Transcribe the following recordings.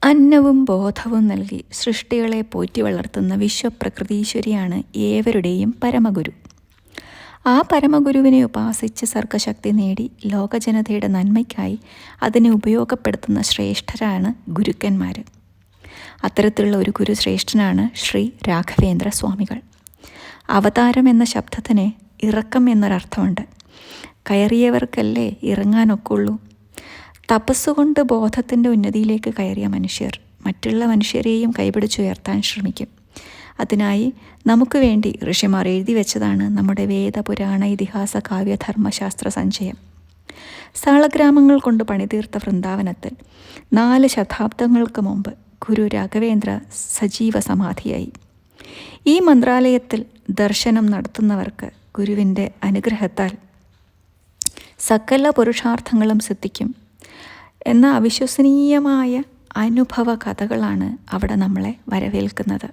അന്നവും ബോധവും നൽകി സൃഷ്ടികളെ പോറ്റി വളർത്തുന്ന വിശ്വപ്രകൃതീശ്വരിയാണ് ഏവരുടെയും പരമഗുരു. ആ പരമഗുരുവിനെ ഉപാസിച്ച് സർഗശക്തി നേടി ലോകജനതയുടെ നന്മയ്ക്കായി അതിനെ ഉപയോഗപ്പെടുത്തുന്ന ശ്രേഷ്ഠരാണ് ഗുരുക്കന്മാർ. അത്തരത്തിലുള്ള ഒരു ഗുരുശ്രേഷ്ഠനാണ് ശ്രീ രാഘവേന്ദ്ര സ്വാമികൾ. അവതാരം എന്ന ശബ്ദത്തിന് ഇറക്കം എന്നൊരർത്ഥമുണ്ട്. കയറിയവർക്കല്ലേ ഇറങ്ങാനൊക്കുള്ളൂ. തപസ്സുകൊണ്ട് ബോധത്തിൻ്റെ ഉന്നതിയിലേക്ക് കയറിയ മനുഷ്യർ മറ്റുള്ള മനുഷ്യരെയും കൈപിടിച്ചുയർത്താൻ ശ്രമിക്കും. അതിനായി നമുക്ക് വേണ്ടി ഋഷിമാർ എഴുതി വെച്ചതാണ് നമ്മുടെ വേദ, പുരാണ, ഇതിഹാസ, കാവ്യ, ധർമ്മശാസ്ത്ര സഞ്ചയം. സാളഗ്രാമങ്ങൾ കൊണ്ട് പണിതീർത്ത വൃന്ദാവനത്തിൽ 4 ശതാബ്ദങ്ങൾക്ക് മുമ്പ് ഗുരു രാഘവേന്ദ്ര സജീവ സമാധിയായി. ഈ മന്ത്രാലയത്തിൽ ദർശനം നടത്തുന്നവർക്ക് ഗുരുവിൻ്റെ അനുഗ്രഹത്താൽ സകല പുരുഷാർത്ഥങ്ങളും സിദ്ധിക്കും എന്ന അവിശ്വസനീയമായ അനുഭവ കഥകളാണ് അവിടെ നമ്മളെ വരവേൽക്കുന്നത്.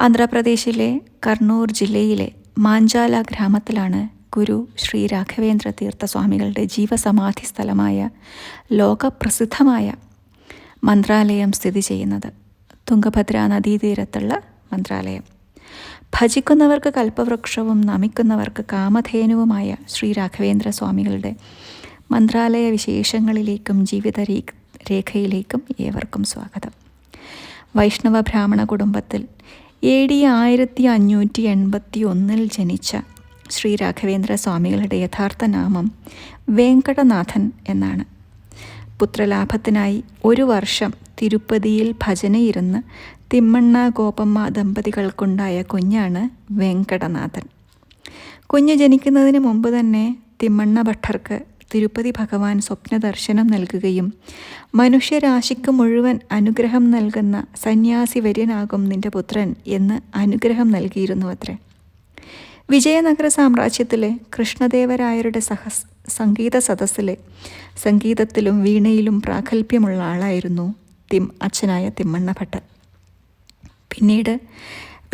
ആന്ധ്രാപ്രദേശിലെ കർണൂർ ജില്ലയിലെ മാഞ്ചാല ഗ്രാമത്തിലാണ് ഗുരു ശ്രീ രാഘവേന്ദ്ര തീർത്ഥ സ്വാമികളുടെ ജീവസമാധി സ്ഥലമായ ലോകപ്രസിദ്ധമായ മന്ത്രാലയം സ്ഥിതി ചെയ്യുന്നത്. തുംഗഭദ്ര നദീതീരത്തുള്ള മന്ത്രാലയം. ഭജിക്കുന്നവർക്ക് കൽപ്പവൃക്ഷവും നമിക്കുന്നവർക്ക് കാമധേനുവുമായ ശ്രീ രാഘവേന്ദ്ര സ്വാമികളുടെ മന്ത്രാലയ വിശേഷങ്ങളിലേക്കും ജീവിത രേഖയിലേക്കും ഏവർക്കും സ്വാഗതം. വൈഷ്ണവ ബ്രാഹ്മണ കുടുംബത്തിൽ AD 1581 ജനിച്ച ശ്രീ രാഘവേന്ദ്ര സ്വാമികളുടെ യഥാർത്ഥ നാമം വെങ്കടനാഥൻ എന്നാണ്. പുത്രലാഭത്തിനായി 1 വർഷം തിരുപ്പതിയിൽ ഭജനയിരുന്ന് തിമ്മണ്ണ ഗോപമ്മ ദമ്പതികൾക്കുണ്ടായ കുഞ്ഞാണ് വെങ്കടനാഥൻ. കുഞ്ഞ് ജനിക്കുന്നതിന് മുമ്പ് തന്നെ തിമ്മണ്ണ ഭട്ടർക്ക് തിരുപ്പതി ഭഗവാൻ സ്വപ്നദർശനം നൽകുകയും മനുഷ്യരാശിക്ക് മുഴുവൻ അനുഗ്രഹം നൽകുന്ന സന്യാസി വര്യനാകും നിന്റെ പുത്രൻ എന്ന് അനുഗ്രഹം നൽകിയിരുന്നു അത്രേ. വിജയനഗര സാമ്രാജ്യത്തിലെ കൃഷ്ണദേവരായരുടെ സംഗീത സദസ്സിലെ സംഗീതത്തിലും വീണയിലും പ്രാഗൽഭ്യമുള്ള ആളായിരുന്നു അച്ഛനായ തിമ്മണ്ണ ഭട്ടർ. പിന്നീട്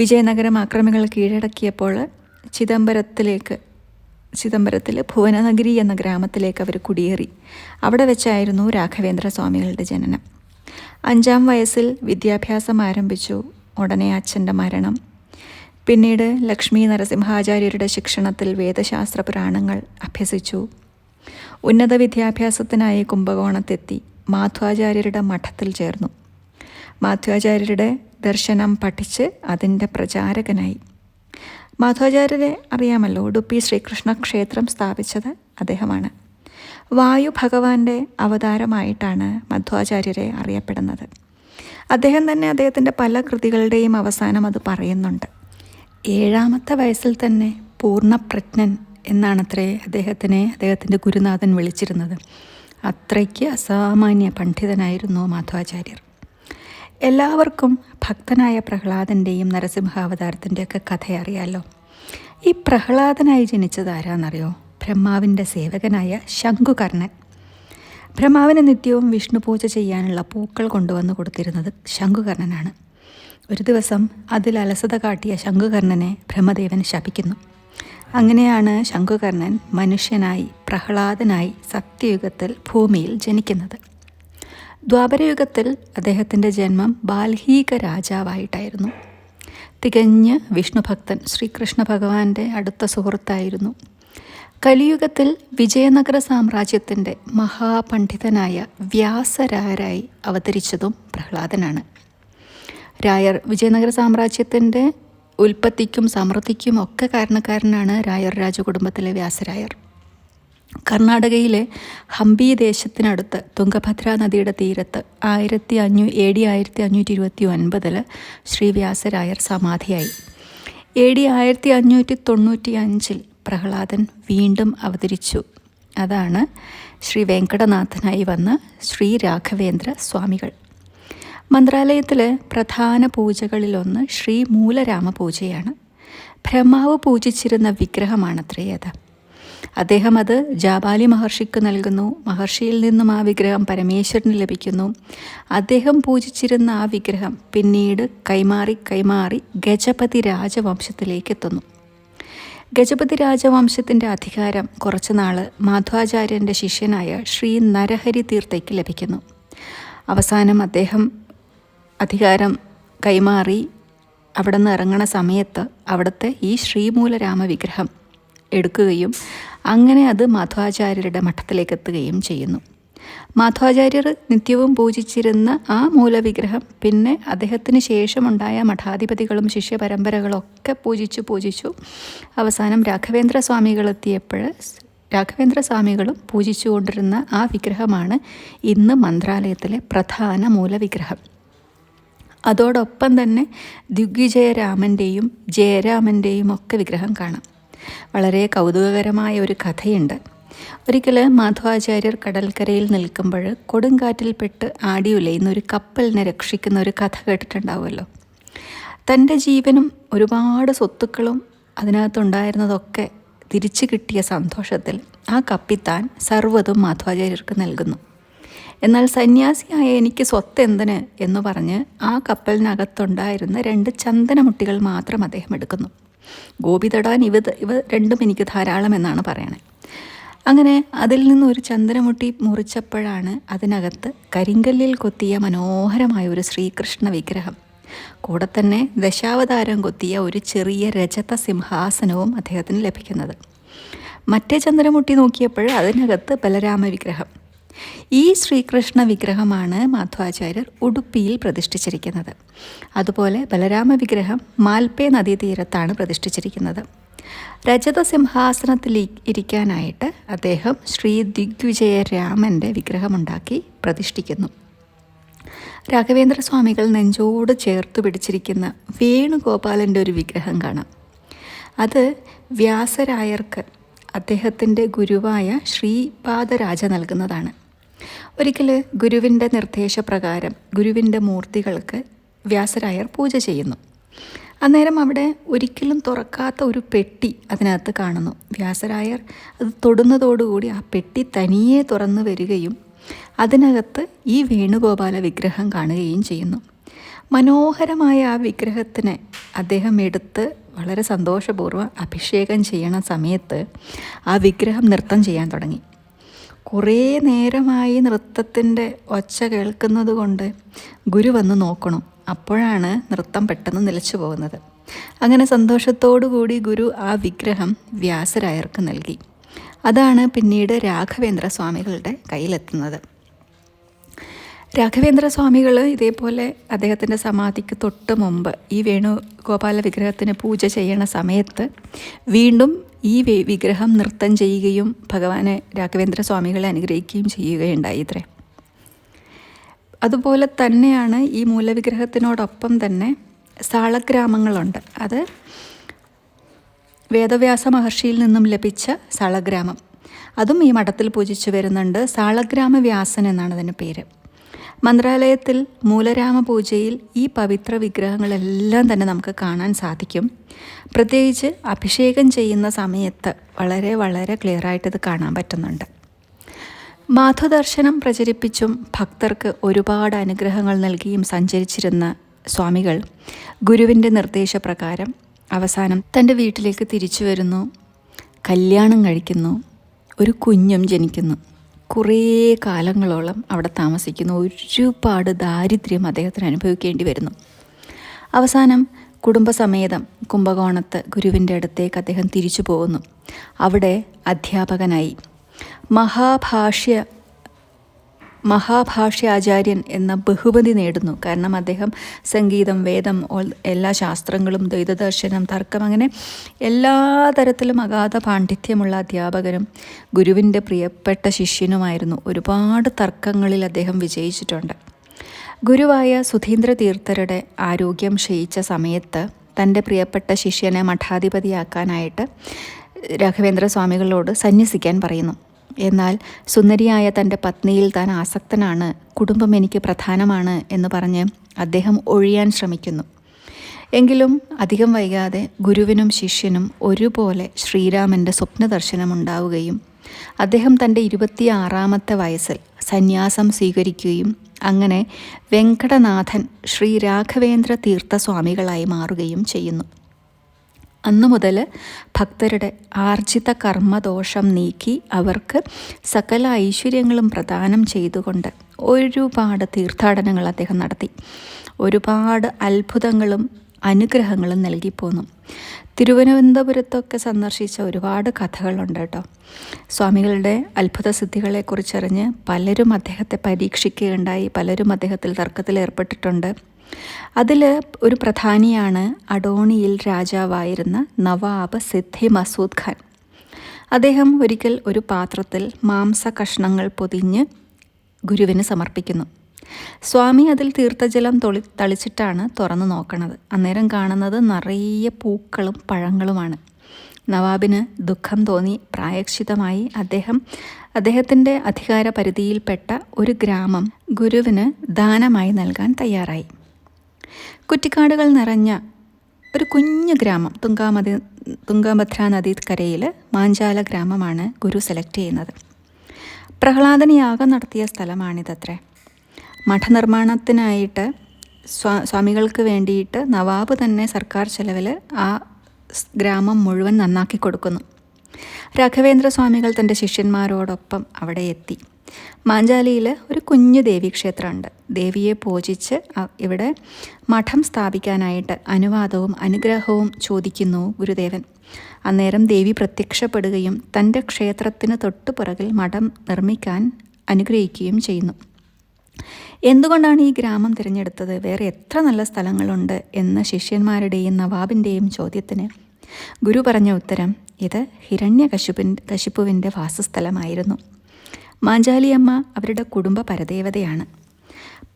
വിജയനഗരം ആക്രമികൾ കീഴടക്കിയപ്പോൾ ചിദംബരത്തിൽ ഭുവനനഗരി എന്ന ഗ്രാമത്തിലേക്ക് അവർ കുടിയേറി. അവിടെ വെച്ചായിരുന്നു രാഘവേന്ദ്ര സ്വാമികളുടെ ജനനം. 5-ാം വയസ്സിൽ വിദ്യാഭ്യാസം ആരംഭിച്ചു. ഉടനെ അച്ഛൻ്റെ മരണം. പിന്നീട് ലക്ഷ്മി നരസിംഹാചാര്യരുടെ ശിക്ഷണത്തിൽ വേദശാസ്ത്ര പുരാണങ്ങൾ അഭ്യസിച്ചു. ഉന്നത വിദ്യാഭ്യാസത്തിനായി കുംഭകോണത്തെത്തി മാധ്വാചാര്യരുടെ മഠത്തിൽ ചേർന്നു. മാധ്വാചാര്യരുടെ ദർശനം പഠിച്ച് അതിൻ്റെ പ്രചാരകനായി. മാധ്വാചാര്യരെ അറിയാമല്ലോ, ഉടുപ്പി ശ്രീകൃഷ്ണ ക്ഷേത്രം സ്ഥാപിച്ചത് അദ്ദേഹമാണ്. വായു ഭഗവാന്റെ അവതാരമായിട്ടാണ് മധ്വാചാര്യരെ അറിയപ്പെടുന്നത്. അദ്ദേഹം തന്നെ അദ്ദേഹത്തിൻ്റെ പല കൃതികളുടെയും അവസാനം അത് പറയുന്നുണ്ട്. 7-ാമത്തെ വയസ്സിൽ തന്നെ പൂർണ്ണപ്രജ്ഞൻ എന്നാണത്രേ അദ്ദേഹത്തിൻ്റെ ഗുരുനാഥൻ വിളിച്ചിരുന്നത്. അത്രയ്ക്ക് അസാമാന്യ പണ്ഡിതനായിരുന്നു മാധ്വാചാര്യർ. എല്ലാവർക്കും ഭക്തനായ പ്രഹ്ലാദൻ്റെയും നരസിംഹാവതാരത്തിൻ്റെയൊക്കെ കഥ അറിയാലോ. ഈ പ്രഹ്ലാദനായി ജനിച്ചത് ആരാന്നറിയോ? ബ്രഹ്മാവിൻ്റെ സേവകനായ ശംഖുകർണൻ. ബ്രഹ്മാവിന് നിത്യവും വിഷ്ണു പൂജ ചെയ്യാനുള്ള പൂക്കൾ കൊണ്ടുവന്ന് കൊടുത്തിരുന്നത് ശംഖുകർണനാണ്. ഒരു ദിവസം അതിൽ അലസത കാട്ടിയ ശംഖുകർണനെ ബ്രഹ്മദേവൻ ശപിക്കുന്നു. അങ്ങനെയാണ് ശംഖുകർണൻ മനുഷ്യനായി പ്രഹ്ലാദനായി സത്യയുഗത്തിൽ ഭൂമിയിൽ ജനിക്കുന്നത്. ദ്വാപരയുഗത്തിൽ അദ്ദേഹത്തിൻ്റെ ജന്മം ബാൽഹീക രാജാവായിട്ടായിരുന്നു. തികഞ്ഞ വിഷ്ണുഭക്തൻ, ശ്രീകൃഷ്ണ ഭഗവാന്റെ അടുത്ത സുഹൃത്തായിരുന്നു. കലിയുഗത്തിൽ വിജയനഗര സാമ്രാജ്യത്തിൻ്റെ മഹാപണ്ഡിതനായ വ്യാസരായരായി അവതരിച്ചതും പ്രഹ്ലാദനാണ്. വിജയനഗര സാമ്രാജ്യത്തിൻ്റെ ഉൽപ്പത്തിക്കും സമൃദ്ധിക്കും ഒക്കെ കാരണക്കാരനാണ് രായർ രാജകുടുംബത്തിലെ വ്യാസരായർ. കർണാടകയിലെ ഹംപി ദേശത്തിനടുത്ത് തുംഗഭദ്ര നദിയുടെ തീരത്ത് AD 1529 ശ്രീ വ്യാസരായർ സമാധിയായി. AD 1595 പ്രഹ്ലാദൻ വീണ്ടും അവതരിച്ചു. അതാണ് ശ്രീ വെങ്കടനാഥനായി വന്ന ശ്രീ രാഘവേന്ദ്ര സ്വാമികൾ. മന്ത്രാലയത്തിലെ പ്രധാന പൂജകളിലൊന്ന് ശ്രീ മൂലരാമ പൂജയാണ്. ബ്രഹ്മാവ് പൂജിച്ചിരുന്ന വിഗ്രഹമാണത്രേ അത്. അദ്ദേഹം അത് ജാബാലി മഹർഷിക്ക് നൽകുന്നു. മഹർഷിയിൽ നിന്നും ആ വിഗ്രഹം പരമേശ്വരന് ലഭിക്കുന്നു. അദ്ദേഹം പൂജിച്ചിരുന്ന ആ വിഗ്രഹം പിന്നീട് കൈമാറി ഗജപതി രാജവംശത്തിലേക്ക് എത്തുന്നു. ഗജപതി രാജവംശത്തിൻ്റെ അധികാരം കുറച്ചുനാൾ മാധ്വാചാര്യൻ്റെ ശിഷ്യനായ ശ്രീ നരഹരി തീർത്ഥയ്ക്ക് ലഭിക്കുന്നു. അവസാനം അദ്ദേഹം അധികാരം കൈമാറി അവിടെ നിന്ന് ഇറങ്ങണ സമയത്ത് അവിടുത്തെ ഈ ശ്രീമൂലരാമ വിഗ്രഹം എടുക്കുകയും അങ്ങനെ അത് മാധവാചാര്യരുടെ മഠത്തിലേക്ക് എത്തുകയും ചെയ്യുന്നു. മാധവാചാര്യർ നിത്യവും പൂജിച്ചിരുന്ന ആ മൂലവിഗ്രഹം പിന്നെ അദ്ദേഹത്തിന് ശേഷമുണ്ടായ മഠാധിപതികളും ശിഷ്യപരമ്പരകളൊക്കെ പൂജിച്ചു അവസാനം രാഘവേന്ദ്ര സ്വാമികളെത്തിയപ്പോൾ രാഘവേന്ദ്ര സ്വാമികളും പൂജിച്ചുകൊണ്ടിരുന്ന ആ വിഗ്രഹമാണ് ഇന്ന് മന്ത്രാലയത്തിലെ പ്രധാന മൂലവിഗ്രഹം. അതോടൊപ്പം തന്നെ ദിഗ്വിജയരാമൻ്റെയും ജയരാമൻ്റെയും ഒക്കെ വിഗ്രഹം കാണാം. വളരെ കൗതുകകരമായ ഒരു കഥയുണ്ട്. ഒരിക്കൽ മാധവാചാര്യർ കടൽക്കരയിൽ നിൽക്കുമ്പോൾ കൊടുങ്കാറ്റിൽപ്പെട്ട് ആടിയുലയുന്ന ഒരു കപ്പലിനെ രക്ഷിക്കുന്ന ഒരു കഥ കേട്ടിട്ടുണ്ടാവുമല്ലോ. തൻ്റെ ജീവനും ഒരുപാട് സ്വത്തുക്കളും അതിനകത്തുണ്ടായിരുന്നതൊക്കെ തിരിച്ചു കിട്ടിയ സന്തോഷത്തിൽ ആ കപ്പിത്താൻ സർവ്വതും മാധവാചാര്യർക്ക് നൽകുന്നു. എന്നാൽ സന്യാസിയായ എനിക്ക് സ്വത്ത് എന്തിന് എന്ന് പറഞ്ഞ് ആ കപ്പലിനകത്തുണ്ടായിരുന്ന 2 ചന്ദനമുട്ടികൾ മാത്രം അദ്ദേഹം എടുക്കുന്നു. ഗോപി തൊടാൻ ഇവ രണ്ടും എനിക്ക് ധാരാളം എന്നാണ് പറയണത്. അങ്ങനെ അതിൽ നിന്നൊരു ചന്ദനമുട്ടി മുറിച്ചപ്പോഴാണ് അതിനകത്ത് കരിങ്കല്ലിൽ കൊത്തിയ മനോഹരമായ ഒരു ശ്രീകൃഷ്ണ വിഗ്രഹം, കൂടെ തന്നെ ദശാവതാരം കൊത്തിയ ഒരു ചെറിയ രജത സിംഹാസനവും അദ്ദേഹത്തിന് ലഭിക്കുന്നത്. മറ്റേ ചന്ദനമുട്ടി നോക്കിയപ്പോൾ അതിനകത്ത് ബലരാമ വിഗ്രഹം. ഈ ശ്രീകൃഷ്ണ വിഗ്രഹമാണ് മാധവാചാര്യർ ഉടുപ്പിയിൽ പ്രതിഷ്ഠിച്ചിരിക്കുന്നത്. അതുപോലെ ബലരാമ വിഗ്രഹം മാൽപേ നദീതീരത്താണ് പ്രതിഷ്ഠിച്ചിരിക്കുന്നത്. രജത സിംഹാസനത്തിൽ ഇരിക്കാനായിട്ട് അദ്ദേഹം ശ്രീ ദിഗ്വിജയരാമൻ്റെ വിഗ്രഹമുണ്ടാക്കി പ്രതിഷ്ഠിക്കുന്നു. രാഘവേന്ദ്ര സ്വാമികൾ നെഞ്ചോട് ചേർത്ത് പിടിച്ചിരിക്കുന്ന വേണുഗോപാലൻ്റെ ഒരു വിഗ്രഹം കാണാം. അത് വ്യാസരായർക്ക് അദ്ദേഹത്തിൻ്റെ ഗുരുവായ ശ്രീപാദരാജ നൽകുന്നതാണ്. ഒരിക്കൽ ഗുരുവിൻ്റെ നിർദ്ദേശപ്രകാരം ഗുരുവിൻ്റെ മൂർത്തികൾക്ക് വ്യാസരായർ പൂജ ചെയ്യുന്നു. അന്നേരം അവിടെ ഒരിക്കലും തുറക്കാത്ത ഒരു പെട്ടി അതിനകത്ത് കാണുന്നു. വ്യാസരായർ അത് തൊടുന്നതോടുകൂടി ആ പെട്ടി തനിയെ തുറന്നു വരികയും അതിനകത്ത് ഈ വേണുഗോപാല വിഗ്രഹം കാണുകയും ചെയ്യുന്നു. മനോഹരമായ ആ വിഗ്രഹത്തിനെ അദ്ദേഹം എടുത്ത് വളരെ സന്തോഷപൂർവ്വം അഭിഷേകം ചെയ്യണ സമയത്ത് ആ വിഗ്രഹം നൃത്തം ചെയ്യാൻ തുടങ്ങി. കുറേ നേരമായി നൃത്തത്തിൻ്റെ ഒച്ച കേൾക്കുന്നത് കൊണ്ട് ഗുരു വന്ന് നോക്കണം. അപ്പോഴാണ് നൃത്തം പെട്ടെന്ന് നിലച്ചു പോകുന്നത്. അങ്ങനെ സന്തോഷത്തോടുകൂടി ഗുരു ആ വിഗ്രഹം വ്യാസരായർക്ക് നൽകി. അതാണ് പിന്നീട് രാഘവേന്ദ്ര സ്വാമികളുടെ കയ്യിലെത്തുന്നത്. രാഘവേന്ദ്ര സ്വാമികൾ ഇതേപോലെ അദ്ദേഹത്തിൻ്റെ സമാധിക്ക് തൊട്ട് മുമ്പ് ഈ വേണുഗോപാല വിഗ്രഹത്തിന് പൂജ ചെയ്യണ സമയത്ത് വീണ്ടും ഈ വിഗ്രഹം നൃത്തം ചെയ്യുകയും ഭഗവാനെ രാഘവേന്ദ്ര സ്വാമികളെ അനുഗ്രഹിക്കുകയും ചെയ്യുകയുണ്ടായി ഇത്രേ. അതുപോലെ തന്നെയാണ് ഈ മൂലവിഗ്രഹത്തിനോടൊപ്പം തന്നെ സാളഗ്രാമങ്ങളുണ്ട്. അത് വേദവ്യാസ മഹർഷിയിൽ നിന്നും ലഭിച്ച സാളഗ്രാമം, അതും ഈ മഠത്തിൽ പൂജിച്ചു വരുന്നുണ്ട്. സാളഗ്രാമ വ്യാസൻ എന്നാണ് അതിന് പേര്. മന്ത്രാലയത്തിൽ മൂലരാമ പൂജയിൽ ഈ പവിത്ര വിഗ്രഹങ്ങളെല്ലാം തന്നെ നമുക്ക് കാണാൻ സാധിക്കും. പ്രത്യേകിച്ച് അഭിഷേകം ചെയ്യുന്ന സമയത്ത് വളരെ വളരെ ക്ലിയറായിട്ട് ഇത് കാണാൻ പറ്റുന്നുണ്ട്. മാധവദർശനം പ്രചരിപ്പിച്ചും ഭക്തർക്ക് ഒരുപാട് അനുഗ്രഹങ്ങൾ നൽകിയും സഞ്ചരിച്ചിരുന്ന സ്വാമികൾ ഗുരുവിൻ്റെ നിർദ്ദേശപ്രകാരം അവസാനം തൻ്റെ വീട്ടിലേക്ക് തിരിച്ചു വരുന്നു. കല്യാണം കഴിക്കുന്നു. ഒരു കുഞ്ഞും ജനിക്കുന്നു. കുറേ കാലങ്ങളോളം അവിടെ താമസിക്കുന്നു. ഒരുപാട് ദാരിദ്ര്യം അദ്ദേഹത്തിന് അനുഭവിക്കേണ്ടി വരുന്നു. അവസാനം കുടുംബസമേതം കുംഭകോണത്ത് ഗുരുവിൻ്റെ അടുത്തേക്ക് അദ്ദേഹം തിരിച്ചു പോകുന്നു. അവിടെ അധ്യാപകനായി മഹാഭാഷ്യാചാര്യൻ എന്ന ബഹുമതി നേടുന്നു. കാരണം അദ്ദേഹം സംഗീതം, വേദം, എല്ലാ ശാസ്ത്രങ്ങളും, ദ്വൈതദർശനം, തർക്കം, അങ്ങനെ എല്ലാ തരത്തിലും അഗാധ പാണ്ഡിത്യമുള്ള അധ്യാപകനും ഗുരുവിൻ്റെ പ്രിയപ്പെട്ട ശിഷ്യനുമായിരുന്നു. ഒരുപാട് തർക്കങ്ങളിൽ അദ്ദേഹം വിജയിച്ചിട്ടുണ്ട്. ഗുരുവായ സുധീന്ദ്ര തീർത്ഥരുടെ ആരോഗ്യം ക്ഷയിച്ച സമയത്ത് തൻ്റെ പ്രിയപ്പെട്ട ശിഷ്യനെ മഠാധിപതിയാക്കാനായിട്ട് രാഘവേന്ദ്ര സ്വാമികളോട് സന്യസിക്കാൻ പറയുന്നു. എന്നാൽ സുന്ദരിയായ തൻ്റെ പത്നിയിൽ താൻ ആസക്തനാണ്, കുടുംബം എനിക്ക് പ്രധാനമാണ് എന്ന് പറഞ്ഞ് അദ്ദേഹം ഒഴിയാൻ ശ്രമിക്കുന്നു. എങ്കിലും അധികം വൈകാതെ ഗുരുവിനും ശിഷ്യനും ഒരുപോലെ ശ്രീരാമൻ്റെ സ്വപ്നദർശനമുണ്ടാവുകയും അദ്ദേഹം തൻ്റെ 26ാമത്തെ വയസ്സിൽ സന്യാസം സ്വീകരിക്കുകയും അങ്ങനെ വെങ്കടനാഥൻ ശ്രീ രാഘവേന്ദ്ര തീർത്ഥസ്വാമികളായി മാറുകയും ചെയ്യുന്നു. അന്നു മുതൽ ഭക്തരുടെ ആർജിത കർമ്മദോഷം നീക്കി അവർക്ക് സകല ഐശ്വര്യങ്ങളും പ്രദാനം ചെയ്തുകൊണ്ട് ഒരുപാട് തീർത്ഥാടനങ്ങൾ അദ്ദേഹം നടത്തി. ഒരുപാട് അത്ഭുതങ്ങളും അനുഗ്രഹങ്ങളും നൽകിപ്പോന്നു. തിരുവനന്തപുരത്തൊക്കെ സന്ദർശിച്ച ഒരുപാട് കഥകളുണ്ട് കേട്ടോ. സ്വാമികളുടെ അത്ഭുത സിദ്ധികളെക്കുറിച്ചറിഞ്ഞ് പലരും അദ്ദേഹത്തെ പരീക്ഷിക്കുകയുണ്ടായി. പലരും അദ്ദേഹത്തിൽ തർക്കത്തിൽ ഏർപ്പെട്ടിട്ടുണ്ട്. അതിൽ ഒരു പ്രധാനിയാണ് അഡോണിയിൽ രാജാവായിരുന്ന നവാബ് സിദ്ധി മസൂദ് ഖാൻ. അദ്ദേഹം ഒരിക്കൽ ഒരു പാത്രത്തിൽ മാംസ കഷ്ണങ്ങൾ പൊതിഞ്ഞ് ഗുരുവിന് സമർപ്പിക്കുന്നു. സ്വാമി അതിൽ തീർത്ഥജലം തളിച്ചിട്ടാണ് തുറന്നു നോക്കണത്. അന്നേരം കാണുന്നത് നിറയെ പൂക്കളും പഴങ്ങളുമാണ്. നവാബിന് ദുഃഖം തോന്നി. പ്രായശ്ചിത്തമായി അദ്ദേഹത്തിൻ്റെ അധികാര പരിധിയിൽപ്പെട്ട ഒരു ഗ്രാമം ഗുരുവിന് ദാനമായി നൽകാൻ തയ്യാറായി. കുറ്റിക്കാടുകൾ നിറഞ്ഞ ഒരു കുഞ്ഞു ഗ്രാമം, തുംഗഭദ്ര നദീക്കരയിൽ മാഞ്ചാല ഗ്രാമമാണ് ഗുരു സെലക്ട് ചെയ്യുന്നത്. പ്രഹ്ലാദൻ യാഗം നടത്തിയ സ്ഥലമാണിതത്രേ. മഠനിർമ്മാണത്തിനായിട്ട് സ്വാമികൾക്ക് വേണ്ടിയിട്ട് നവാബ് തന്നെ സർക്കാർ ചെലവിൽ ആ ഗ്രാമം മുഴുവൻ നന്നാക്കി കൊടുക്കുന്നു. രാഘവേന്ദ്ര സ്വാമികൾ തൻ്റെ ശിഷ്യന്മാരോടൊപ്പം അവിടെ എത്തി. മാഞ്ചാലിയിൽ ഒരു കുഞ്ഞു ദേവീക്ഷേത്രമുണ്ട്. ദേവിയെ പൂജിച്ച് ഇവിടെ മഠം സ്ഥാപിക്കാനായിട്ട് അനുവാദവും അനുഗ്രഹവും ചോദിക്കുന്നു ഗുരുദേവൻ. അന്നേരം ദേവി പ്രത്യക്ഷപ്പെടുകയും തൻ്റെ ക്ഷേത്രത്തിന് തൊട്ടുപുറകിൽ മഠം നിർമ്മിക്കാൻ അനുഗ്രഹിക്കുകയും ചെയ്യുന്നു. എന്തുകൊണ്ടാണ് ഈ ഗ്രാമം തിരഞ്ഞെടുത്തത്? വേറെ എത്ര നല്ല സ്ഥലങ്ങളുണ്ട് എന്ന ശിഷ്യന്മാരുടെയും നവാബിൻ്റെയും ചോദ്യത്തിന് ഗുരു പറഞ്ഞ ഉത്തരം, ഇത് ഹിരണ്യകശിപുവിൻ്റെ വാസസ്ഥലമായിരുന്നു. മാഞ്ചാലിയമ്മ അവരുടെ കുടുംബ പരദേവതയാണ്.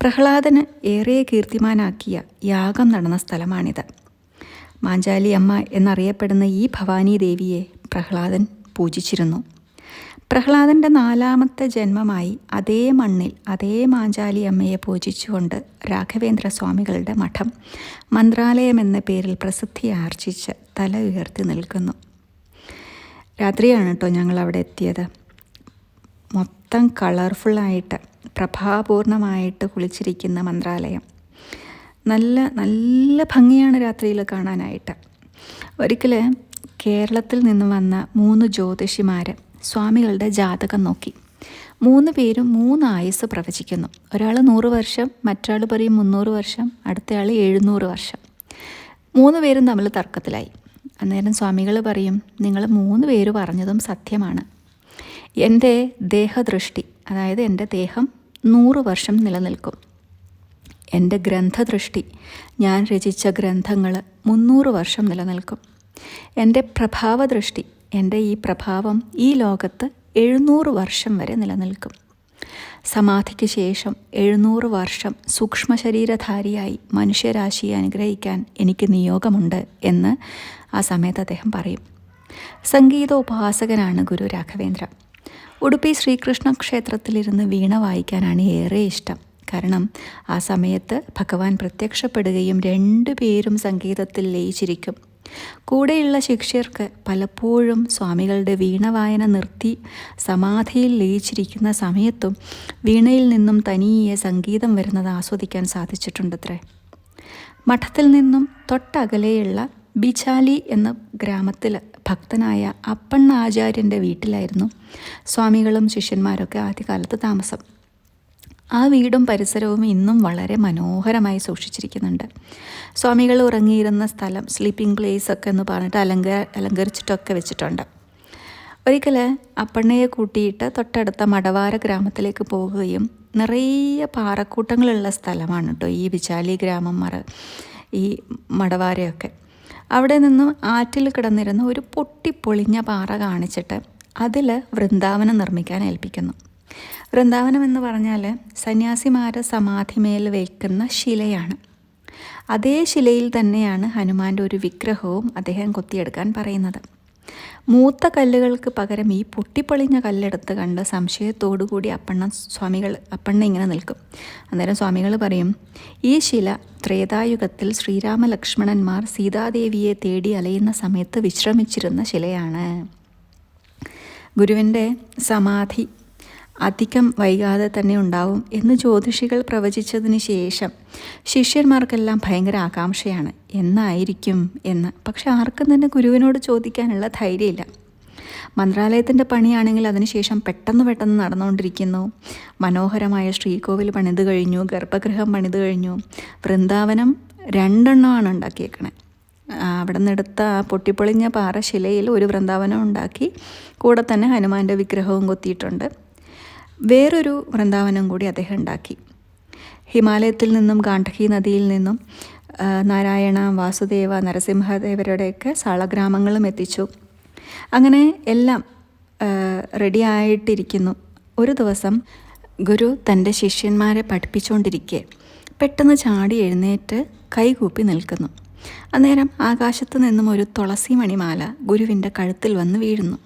പ്രഹ്ലാദന് ഏറെ കീർത്തിമാനാക്കിയ യാഗം നടന്ന സ്ഥലമാണിത്. മാഞ്ചാലിയമ്മ എന്നറിയപ്പെടുന്ന ഈ ഭവാനി ദേവിയെ പ്രഹ്ലാദൻ പൂജിച്ചിരുന്നു. പ്രഹ്ലാദൻ്റെ 4ാമത്തെ ജന്മമായി അതേ മണ്ണിൽ അതേ മാഞ്ചാലിയമ്മയെ പൂജിച്ചുകൊണ്ട് രാഘവേന്ദ്ര സ്വാമികളുടെ മഠം മന്ത്രാലയം എന്ന പേരിൽ പ്രസിദ്ധി ആർജിച്ച് തല ഉയർത്തി നിൽക്കുന്നു. രാത്രിയാണ് കേട്ടോ ഞങ്ങൾ അവിടെ എത്തിയത്. മൊത്തം കളർഫുള്ളായിട്ട് പ്രഭാപൂർണമായിട്ട് കുളിച്ചിരിക്കുന്ന മന്ത്രാലയം. നല്ല നല്ല ഭംഗിയാണ് രാത്രിയിൽ കാണാനായിട്ട്. ഒരിക്കൽ കേരളത്തിൽ നിന്ന് വന്ന 3 ജ്യോതിഷിമാർ സ്വാമികളുടെ ജാതകം നോക്കി. 3 പേരും 3 ആയുസ് പ്രവചിക്കുന്നു. ഒരാൾ 100 വർഷം, മറ്റൊരാൾ പറയും 300 വർഷം, അടുത്തയാൾ 700 വർഷം. 3 പേരും തമ്മിൽ തർക്കത്തിലായി. അന്നേരം സ്വാമികൾ പറയും, നിങ്ങൾ 3 പേര് പറഞ്ഞതും സത്യമാണ്. എൻ്റെ ദേഹദൃഷ്ടി, അതായത് എൻ്റെ ദേഹം 100 വർഷം നിലനിൽക്കും. എൻ്റെ ഗ്രന്ഥദൃഷ്ടി, ഞാൻ രചിച്ച ഗ്രന്ഥങ്ങൾ 300 വർഷം നിലനിൽക്കും. എൻ്റെ പ്രഭാവദൃഷ്ടി, എൻ്റെ ഈ പ്രഭാവം ഈ ലോകത്ത് 700 വർഷം വരെ നിലനിൽക്കും. സമാധിക്ക് ശേഷം 700 വർഷം സൂക്ഷ്മ ശരീരധാരിയായി മനുഷ്യരാശിയെ അനുഗ്രഹിക്കാൻ എനിക്ക് നിയോഗമുണ്ട് എന്ന് ആ സമയത്ത് അദ്ദേഹം പറയും. സംഗീതോപാസകനാണ് ഗുരു രാഘവേന്ദ്ര. ഉടുപ്പി ശ്രീകൃഷ്ണ ക്ഷേത്രത്തിലിരുന്ന് വീണ വായിക്കാനാണ് ഏറെ ഇഷ്ടം. കാരണം ആ സമയത്ത് ഭഗവാൻ പ്രത്യക്ഷപ്പെടുകയും 2 പേരും സംഗീതത്തിൽ ലയിച്ചിരിക്കും. കൂടെയുള്ള ശിഷ്യർക്ക് പലപ്പോഴും സ്വാമികളുടെ വീണ വായന നിർത്തി സമാധിയിൽ ലയിച്ചിരിക്കുന്ന സമയത്തും വീണയിൽ നിന്നും തനിയെ സംഗീതം വരുന്നത് ആസ്വദിക്കാൻ സാധിച്ചിട്ടുണ്ടത്രേ. മഠത്തിൽ നിന്നും തൊട്ടകലെയുള്ള ബിച്ചാലി എന്ന ഗ്രാമത്തിൽ ഭക്തനായ അപ്പണ്ണ ആചാര്യൻ്റെ വീട്ടിലായിരുന്നു സ്വാമികളും ശിഷ്യന്മാരൊക്കെ ആദ്യകാലത്ത് താമസം. ആ വീടും പരിസരവും ഇന്നും വളരെ മനോഹരമായി സൂക്ഷിച്ചിരിക്കുന്നുണ്ട്. സ്വാമികൾ ഉറങ്ങിയിരുന്ന സ്ഥലം, സ്ലീപ്പിംഗ് പ്ലേസ് ഒക്കെ എന്ന് പറഞ്ഞിട്ട് അലങ്കരിച്ചിട്ടൊക്കെ വെച്ചിട്ടുണ്ട്. ഒരിക്കൽ അപ്പണ്ണയെ കൂട്ടിയിട്ട് തൊട്ടടുത്ത മടവാര ഗ്രാമത്തിലേക്ക് പോകുകയും നിറയെ പാറക്കൂട്ടങ്ങളുള്ള സ്ഥലമാണ് കേട്ടോ ഈ ബിച്ചാലി ഗ്രാമം, ഈ മടവാരയൊക്കെ. അവിടെ നിന്നും ആറ്റിൽ കിടന്നിരുന്ന ഒരു പൊട്ടിപ്പൊളിഞ്ഞ പാറ കാണിച്ചിട്ട് അതിൽ വൃന്ദാവനം നിർമ്മിക്കാൻ ഏൽപ്പിക്കുന്നു. വൃന്ദാവനം എന്ന് പറഞ്ഞാൽ സന്യാസിമാർ സമാധിമേൽ വയ്ക്കുന്ന ശിലയാണ്. അതേ ശിലയിൽ തന്നെയാണ് ഹനുമാൻ്റെ ഒരു വിഗ്രഹവും അദ്ദേഹം കൊത്തിയെടുക്കാൻ പറയുന്നത്. മൂത്ത കല്ലുകൾക്ക് പകരം ഈ പൊട്ടിപ്പൊളിഞ്ഞ കല്ലെടുത്ത് കണ്ട് സംശയത്തോടുകൂടി അപ്പണ്ണ ഇങ്ങനെ നിൽക്കും. അന്നേരം സ്വാമികൾ പറയും, ഈ ശില ത്രേതായുഗത്തിൽ ശ്രീരാമലക്ഷ്മണന്മാർ സീതാദേവിയെ തേടി അലയുന്ന സമയത്ത് വിശ്രമിച്ചിരുന്ന ശിലയാണ്. ഗുരുവിൻ്റെ സമാധി അധികം വൈകാതെ തന്നെ ഉണ്ടാവും എന്ന് ജ്യോതിഷികൾ പ്രവചിച്ചതിന് ശേഷം ശിഷ്യന്മാർക്കെല്ലാം ഭയങ്കര ആകാംക്ഷയാണ് എന്നായിരിക്കും എന്ന്. പക്ഷെ ആർക്കും തന്നെ ഗുരുവിനോട് ചോദിക്കാനുള്ള ധൈര്യമില്ല. മന്ത്രാലയത്തിൻ്റെ പണിയാണെങ്കിൽ അതിനുശേഷം പെട്ടെന്ന് നടന്നുകൊണ്ടിരിക്കുന്നു. മനോഹരമായ ശ്രീകോവിൽ പണിത് കഴിഞ്ഞു, ഗർഭഗൃഹം പണിത് കഴിഞ്ഞു. വൃന്ദാവനം 2 ഉണ്ടാക്കിയേക്കണേ. അവിടെ നിന്നെടുത്ത ആ പൊട്ടിപ്പൊളിഞ്ഞ പാറശിലയിൽ ഒരു വൃന്ദാവനം ഉണ്ടാക്കി, കൂടെ തന്നെ ഹനുമാൻ്റെ വിഗ്രഹവും കൊത്തിയിട്ടുണ്ട്. വേറൊരു വൃന്ദാവനം കൂടി അദ്ദേഹം ഉണ്ടാക്കി. ഹിമാലയത്തിൽ നിന്നും ഗാണ്ഡകി നദിയിൽ നിന്നും നാരായണ, വാസുദേവ, നരസിംഹദേവരുടെയൊക്കെ സാളഗ്രാമങ്ങളും എത്തിച്ചു. അങ്ങനെ എല്ലാം റെഡിയായിട്ടിരിക്കുന്നു. ഒരു ദിവസം ഗുരു തൻ്റെ ശിഷ്യന്മാരെ പഠിപ്പിച്ചുകൊണ്ടിരിക്കെ പെട്ടെന്ന് ചാടി എഴുന്നേറ്റ് കൈകൂപ്പി നിൽക്കുന്നു. അന്നേരം ആകാശത്ത് നിന്നും ഒരു തുളസി മണിമാല ഗുരുവിൻ്റെ കഴുത്തിൽ വന്ന് വീഴുന്നു.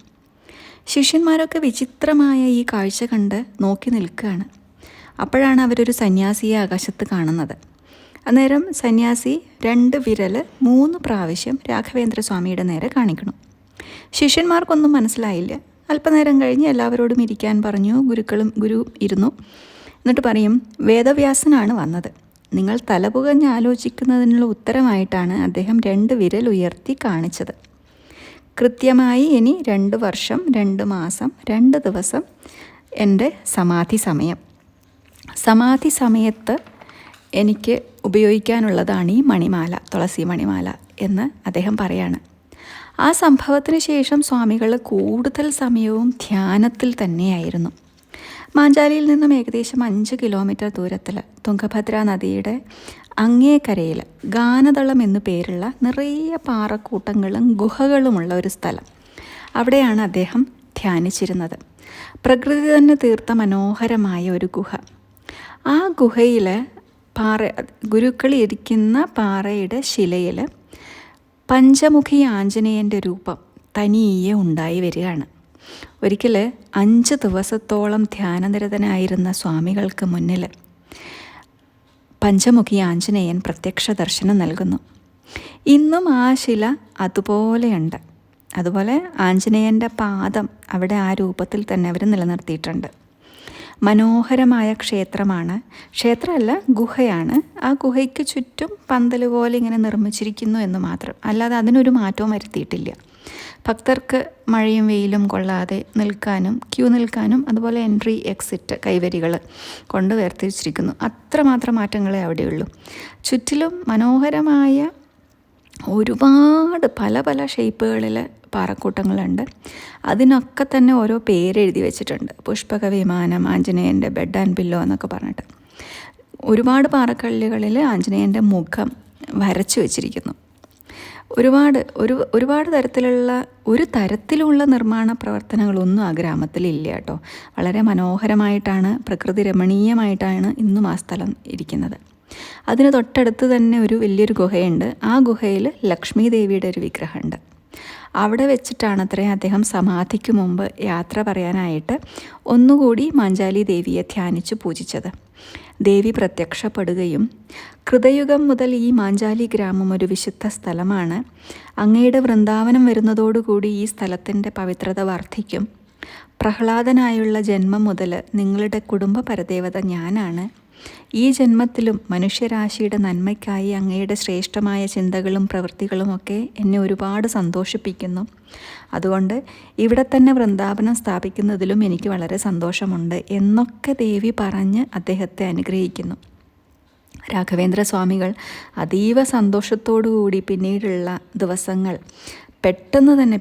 ശിഷ്യന്മാരൊക്കെ വിചിത്രമായ ഈ കാഴ്ച കണ്ട് നോക്കി നിൽക്കുകയാണ്. അപ്പോഴാണ് അവരൊരു സന്യാസിയെ ആകാശത്ത് കാണുന്നത്. അന്നേരം സന്യാസി 2 വിരൽ 3 പ്രാവശ്യം രാഘവേന്ദ്ര സ്വാമിയുടെ നേരെ കാണിക്കണം. ശിഷ്യന്മാർക്കൊന്നും മനസ്സിലായില്ല. അല്പനേരം കഴിഞ്ഞ് എല്ലാവരോടും ഇരിക്കാൻ പറഞ്ഞു. ഗുരു ഇരുന്നു. എന്നിട്ട് പറയും, വേദവ്യാസനാണ് വന്നത്. നിങ്ങൾ തലപുകഞ്ഞ് ആലോചിക്കുന്നതിനുള്ള ഉത്തരമായിട്ടാണ് അദ്ദേഹം 2 വിരൽ ഉയർത്തി കാണിച്ചത്. കൃത്യമായി ഇനി 2 വർഷം 2 മാസം 2 ദിവസം എൻ്റെ സമാധി സമയത്ത് എനിക്ക് ഉപയോഗിക്കാനുള്ളതാണ് ഈ മണിമാല, തുളസി മണിമാല എന്ന് അദ്ദേഹം പറയാണ്. ആ സംഭവത്തിന് ശേഷം സ്വാമികൾ കൂടുതൽ സമയവും ധ്യാനത്തിൽ തന്നെയായിരുന്നു. മാഞ്ചാലിയിൽ നിന്നും ഏകദേശം 5 കിലോമീറ്റർ ദൂരത്തിൽ തുംഗഭദ്ര നദിയുടെ അങ്ങേക്കരയിൽ ഗാനതളം എന്നു പേരുള്ള നിറയെ പാറക്കൂട്ടങ്ങളും ഗുഹകളുമുള്ള ഒരു സ്ഥലം. അവിടെയാണ് അദ്ദേഹം ധ്യാനിച്ചിരുന്നത്. പ്രകൃതി തന്നെ തീർത്ത മനോഹരമായ ഒരു ഗുഹ. ആ ഗുഹയിൽ ഗുരുക്കൾ ഇരിക്കുന്ന പാറയുടെ ശിലയിൽ പഞ്ചമുഖി ആഞ്ജനേയൻ്റെ രൂപം തനിയെ ഉണ്ടായി വരികയാണ്. ഒരിക്കൽ 5 ദിവസത്തോളം ധ്യാനനിരതനായിരുന്ന സ്വാമികൾക്ക് മുന്നിൽ പഞ്ചമുഖി ആഞ്ജനേയൻ പ്രത്യക്ഷ ദർശനം നൽകുന്നു. ഇന്നും ആ ശില അതുപോലെയുണ്ട്. അതുപോലെ ആഞ്ജനേയൻ്റെ പാദം അവിടെ ആ രൂപത്തിൽ തന്നെ അവർ നിലനിർത്തിയിട്ടുണ്ട്. മനോഹരമായ ക്ഷേത്രമല്ല, ഗുഹയാണ്. ആ ഗുഹയ്ക്ക് ചുറ്റും പന്തൽ പോലെ ഇങ്ങനെ നിർമ്മിച്ചിരിക്കുന്നു എന്ന് മാത്രം, അല്ലാതെ അതിനൊരു മാറ്റവും വരുത്തിയിട്ടില്ല. ഭക്തർക്ക് മഴയും വെയിലും കൊള്ളാതെ ക്യൂ നിൽക്കാനും അതുപോലെ എൻട്രി എക്സിറ്റ് കൈവരികൾ കൊണ്ട് വേർതിരിച്ചിരിക്കുന്നു. അത്രമാത്രം മാറ്റങ്ങളെ അവിടെയുള്ളൂ. ചുറ്റിലും മനോഹരമായ ഒരുപാട് പല ഷേപ്പുകളിൽ പാറക്കൂട്ടങ്ങളുണ്ട്. അതിനൊക്കെ തന്നെ ഓരോ പേരെഴുതി വെച്ചിട്ടുണ്ട്. പുഷ്പക വിമാനം, ആഞ്ജനേയൻ്റെ ബെഡ് ആൻഡ് പില്ലോ എന്നൊക്കെ പറഞ്ഞിട്ട്. ഒരുപാട് പാറക്കല്ലുകളിൽ ആഞ്ജനേയൻ്റെ മുഖം വരച്ചു വെച്ചിരിക്കുന്നു. ഒരുപാട് തരത്തിലുള്ള നിർമ്മാണ പ്രവർത്തനങ്ങളൊന്നും ആ ഗ്രാമത്തിലില്ല കേട്ടോ. വളരെ മനോഹരമായിട്ടാണ്, പ്രകൃതി രമണീയമായിട്ടാണ് ഇന്നും ആ സ്ഥലം ഇരിക്കുന്നത്. അതിന് തൊട്ടടുത്ത് തന്നെ ഒരു വലിയൊരു ഗുഹയുണ്ട്. ആ ഗുഹയിൽ ലക്ഷ്മി ദേവിയുടെ ഒരു വിഗ്രഹമുണ്ട്. അവിടെ വെച്ചിട്ടാണത്രേ അദ്ദേഹം സമാധിക്ക് മുമ്പ് യാത്ര പറയാനായിട്ട് ഒന്നുകൂടി മാഞ്ചാലി ദേവിയെ ധ്യാനിച്ചു പൂജിച്ചത്. ദേവി പ്രത്യക്ഷപ്പെടുകയും കൃതയുഗം മുതൽ ഈ മാഞ്ചാലി ഗ്രാമം ഒരു വിശുദ്ധ സ്ഥലമാണ്, അങ്ങയുടെ വൃന്ദാവനം വരുന്നതോടുകൂടി ഈ സ്ഥലത്തിൻ്റെ പവിത്രത വർദ്ധിക്കും, പ്രഹ്ലാദനായുള്ള ജന്മം മുതൽ നിങ്ങളുടെ കുടുംബ പരദേവത ഞാനാണ്, ഈ ജന്മത്തിലും മനുഷ്യരാശിയുടെ നന്മയ്ക്കായി അങ്ങയുടെ ശ്രേഷ്ഠമായ ചിന്തകളും പ്രവൃത്തികളുമൊക്കെ എന്നെ ഒരുപാട് സന്തോഷിപ്പിക്കുന്നു. അതുകൊണ്ട് ഇവിടെ തന്നെ വൃന്ദാവനം സ്ഥാപിക്കുന്നതിലും എനിക്ക് വളരെ സന്തോഷമുണ്ട് എന്നൊക്കെ ദേവി പറഞ്ഞ് അദ്ദേഹത്തെ അനുഗ്രഹിക്കുന്നു. രാഘവേന്ദ്ര സ്വാമികൾ അതീവ സന്തോഷത്തോടുകൂടി പിന്നീടുള്ള ദിവസങ്ങൾ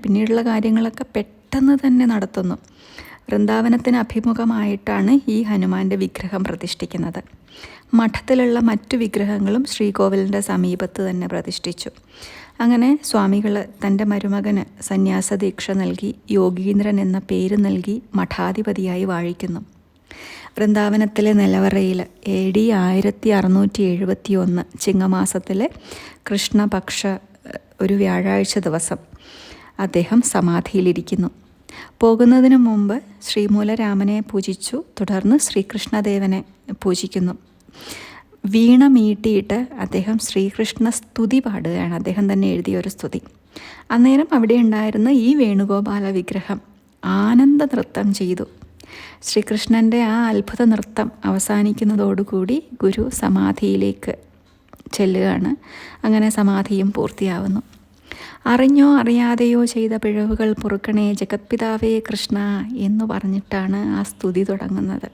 പിന്നീടുള്ള കാര്യങ്ങളൊക്കെ പെട്ടെന്ന് തന്നെ നടത്തുന്നു. വൃന്ദാവനത്തിന് അഭിമുഖമായിട്ടാണ് ഈ ഹനുമാൻ്റെ വിഗ്രഹം പ്രതിഷ്ഠിക്കുന്നത്. മഠത്തിലുള്ള മറ്റു വിഗ്രഹങ്ങളും ശ്രീകോവിലിൻ്റെ സമീപത്ത് തന്നെ പ്രതിഷ്ഠിച്ചു. അങ്ങനെ സ്വാമികൾ തൻ്റെ മരുമകന് സന്യാസ ദീക്ഷ നൽകി യോഗീന്ദ്രൻ എന്ന പേര് നൽകി മഠാധിപതിയായി വാഴിക്കുന്നു. വൃന്ദാവനത്തിലെ നിലവറയിൽ AD 1671 ചിങ്ങമാസത്തിലെ കൃഷ്ണപക്ഷ ഒരു വ്യാഴാഴ്ച ദിവസം അദ്ദേഹം സമാധിയിലിരിക്കുന്നു. പോകുന്നതിനു മുമ്പ് ശ്രീമൂലരാമനെ പൂജിച്ചു. തുടർന്ന് ശ്രീകൃഷ്ണദേവനെ പൂജിക്കുന്നു. വീണ മീട്ടിയിട്ട് അദ്ദേഹം ശ്രീകൃഷ്ണ സ്തുതി പാടുകയാണ്. അദ്ദേഹം തന്നെ എഴുതിയൊരു സ്തുതി. അന്നേരം അവിടെ ഉണ്ടായിരുന്ന ഈ വേണുഗോപാല വിഗ്രഹം ആനന്ദ നൃത്തം ചെയ്തു. ശ്രീകൃഷ്ണൻ്റെ ആ അത്ഭുത നൃത്തം അവസാനിക്കുന്നതോടുകൂടി ഗുരു സമാധിയിലേക്ക് ചെല്ലുകയാണ്. അങ്ങനെ സമാധിയും പൂർത്തിയാവുന്നു. അറിഞ്ഞോ അറിയാതെയോ ചെയ്ത പിഴവുകൾ പൊറുക്കണേ ജഗത്പിതാവേ കൃഷ്ണ എന്ന് പറഞ്ഞിട്ടാണ് ആ സ്തുതി തുടങ്ങുന്നത്.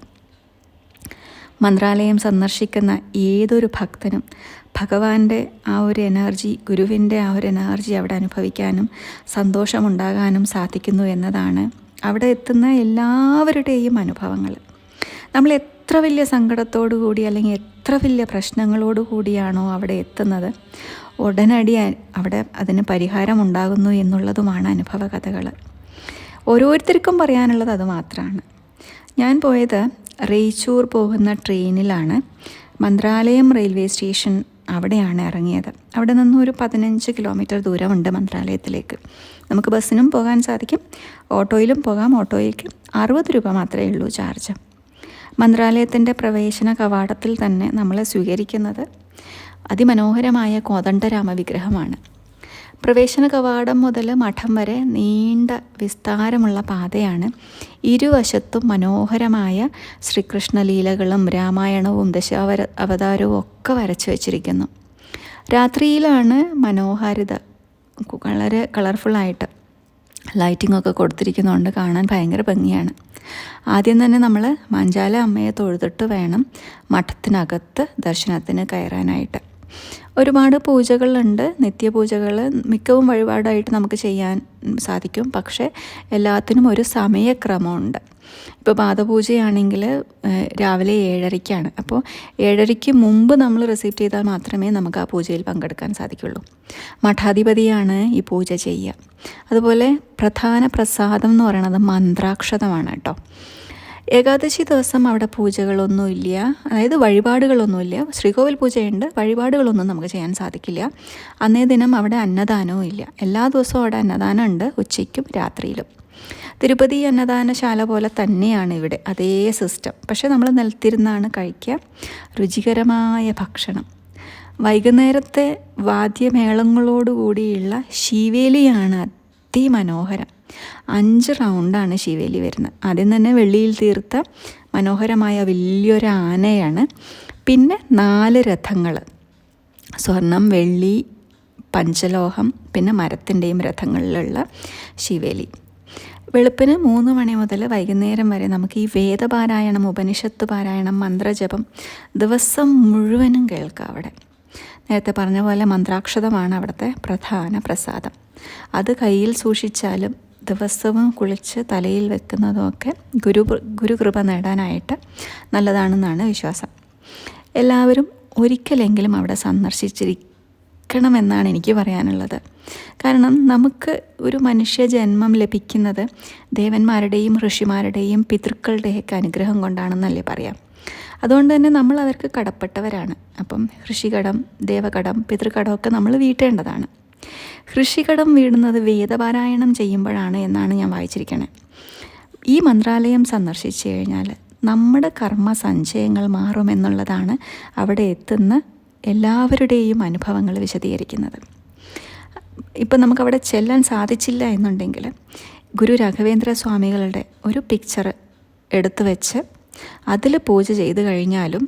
മന്ത്രാലയം സന്ദർശിക്കുന്ന ഏതൊരു ഭക്തനും ഭഗവാന്റെ ആ ഒരു എനർജി, ഗുരുവിൻ്റെ ആ ഒരു എനർജി അവിടെ അനുഭവിക്കാനും സന്തോഷമുണ്ടാകാനും സാധിക്കുന്നു എന്നതാണ് അവിടെ എത്തുന്ന എല്ലാവരുടെയും അനുഭവങ്ങൾ. നമ്മൾ എത്ര വലിയ സങ്കടത്തോടു കൂടി അല്ലെങ്കിൽ എത്ര വലിയ പ്രശ്നങ്ങളോടു കൂടിയാണോ അവിടെ എത്തുന്നത്, ഉടനടി അവിടെ അതിന് പരിഹാരമുണ്ടാകുന്നു എന്നുള്ളതുമാണ് അനുഭവ കഥകൾ. ഓരോരുത്തർക്കും പറയാനുള്ളത് അത് മാത്രമാണ്. ഞാൻ പോയത് റേച്ചൂർ പോകുന്ന ട്രെയിനിലാണ്. മന്ത്രാലയം റെയിൽവേ സ്റ്റേഷൻ അവിടെയാണ് ഇറങ്ങിയത്. അവിടെ നിന്ന് ഒരു 15 കിലോമീറ്റർ ദൂരമുണ്ട് മന്ത്രാലയത്തിലേക്ക്. നമുക്ക് ബസ്സിനും പോകാൻ സാധിക്കും, ഓട്ടോയിലും പോകാം. ഓട്ടോയ്ക്ക് 60 രൂപ മാത്രമേ ഉള്ളൂ ചാർജ്. മന്ത്രാലയത്തിൻ്റെ പ്രവേശന കവാടത്തിൽ തന്നെ നമ്മളെ സ്വീകരിക്കുന്നത് അതിമനോഹരമായ കോദണ്ഡരാമ വിഗ്രഹമാണ്. പ്രവേശന കവാടം മുതൽ മഠം വരെ നീണ്ട വിസ്താരമുള്ള പാതയാണ്. ഇരുവശത്തും മനോഹരമായ ശ്രീകൃഷ്ണലീലകളും രാമായണവും അവതാരവും ഒക്കെ വരച്ചു വച്ചിരിക്കുന്നു. രാത്രിയിലാണ് മനോഹാരിത, വളരെ കളർഫുള്ളായിട്ട് ലൈറ്റിംഗ് ഒക്കെ കൊടുത്തിരിക്കുന്നതുകൊണ്ട് കാണാൻ ഭയങ്കര ഭംഗിയാണ്. ആദ്യം തന്നെ നമ്മൾ മാഞ്ചാല അമ്മയെ തൊഴുതിട്ട് വേണം മഠത്തിനകത്ത് ദർശനത്തിന് കയറാനായിട്ട്. ഒരുപാട് പൂജകളുണ്ട്, നിത്യപൂജകൾ മിക്കവും വഴിപാടായിട്ട് നമുക്ക് ചെയ്യാൻ സാധിക്കും. പക്ഷേ എല്ലാത്തിനും ഒരു സമയക്രമമുണ്ട്. ഇപ്പോൾ പാദപൂജയാണെങ്കിൽ രാവിലെ 7:30-ക്കാണ്. അപ്പോൾ 7:30-ക്ക് മുമ്പ് നമ്മൾ റിസീപ്റ്റ് ചെയ്താൽ മാത്രമേ നമുക്ക് ആ പൂജയിൽ പങ്കെടുക്കാൻ സാധിക്കുള്ളൂ. മഠാധിപതിയാണ് ഈ പൂജ ചെയ്യുക. അതുപോലെ പ്രധാന പ്രസാദം എന്ന് പറയുന്നത് മന്ത്രാക്ഷതമാണ് കേട്ടോ. ഏകാദശി ദിവസം അവിടെ പൂജകളൊന്നുമില്ല, അതായത് വഴിപാടുകളൊന്നുമില്ല. ശ്രീകോവിൽ പൂജയുണ്ട്, വഴിപാടുകളൊന്നും നമുക്ക് ചെയ്യാൻ സാധിക്കില്ല. അന്നേ ദിനം അവിടെ അന്നദാനവും ഇല്ല. എല്ലാ ദിവസവും അവിടെ അന്നദാനം ഉണ്ട്, ഉച്ചയ്ക്കും രാത്രിയിലും. തിരുപ്പതി അന്നദാനശാല പോലെ തന്നെയാണ് ഇവിടെ, അതേ സിസ്റ്റം. പക്ഷേ നമ്മൾ നിലത്തിരുന്നാണ് കഴിക്കുക. രുചികരമായ ഭക്ഷണം. വൈകുന്നേരത്തെ വാദ്യമേളങ്ങളോടുകൂടിയുള്ള ശീവേലിയാണ് അതിമനോഹരം. 5 റൗണ്ടാണ് ശിവേലി വരുന്നത്. ആദ്യം തന്നെ വെള്ളിയിൽ തീർത്ത മനോഹരമായ വലിയൊരു ആനയാണ്. പിന്നെ 4 രഥങ്ങൾ, സ്വർണം, വെള്ളി, പഞ്ചലോഹം, പിന്നെ മരത്തിൻ്റെയും രഥങ്ങളിലുള്ള ശിവേലി. വെളുപ്പിന് 3 മണി മുതൽ വൈകുന്നേരം വരെ നമുക്ക് ഈ വേദപാരായണം, ഉപനിഷത്ത് പാരായണം, മന്ത്രജപം ദിവസം മുഴുവനും കേൾക്കാം അവിടെ. നേരത്തെ പറഞ്ഞ പോലെ മന്ത്രാക്ഷതമാണ് അവിടുത്തെ പ്രധാന പ്രസാദം. അത് കയ്യിൽ സൂക്ഷിച്ചാലും ദിവസവും കുളിച്ച് തലയിൽ വെക്കുന്നതുമൊക്കെ ഗുരുകൃപ നേടാനായിട്ട് നല്ലതാണെന്നാണ് വിശ്വാസം. എല്ലാവരും ഒരിക്കലെങ്കിലും അവിടെ സന്ദർശിച്ചിരിക്കണമെന്നാണ് എനിക്ക് പറയാനുള്ളത്. കാരണം നമുക്ക് ഒരു മനുഷ്യ ജന്മം ലഭിക്കുന്നത് ദേവന്മാരുടെയും ഋഷിമാരുടെയും പിതൃക്കളുടെയൊക്കെ അനുഗ്രഹം കൊണ്ടാണെന്നല്ലേ പറയാം. അതുകൊണ്ട് തന്നെ നമ്മൾ അവർക്ക് കടപ്പെട്ടവരാണ്. അപ്പം ഋഷികടം, ദേവകടം, പിതൃകടമൊക്കെ നമ്മൾ വീട്ടേണ്ടതാണ്. ഋഷികടം വീടുന്നത് വേദപാരായണം ചെയ്യുമ്പോഴാണ് എന്നാണ് ഞാൻ വായിച്ചിരിക്കണത്. ഈ മന്ത്രാലയം സന്ദർശിച്ചു കഴിഞ്ഞാൽ നമ്മുടെ കർമ്മ സഞ്ചയങ്ങൾ മാറുമെന്നുള്ളതാണ് അവിടെ എത്തുന്ന എല്ലാവരുടെയും അനുഭവങ്ങൾ വിശദീകരിക്കുന്നത്. ഇപ്പം നമുക്കവിടെ ചെല്ലാൻ സാധിച്ചില്ല എന്നുണ്ടെങ്കിൽ ഗുരു രാഘവേന്ദ്ര സ്വാമികളുടെ ഒരു പിക്ചർ എടുത്തു വെച്ച് അതിൽ പൂജ ചെയ്ത് കഴിഞ്ഞാലും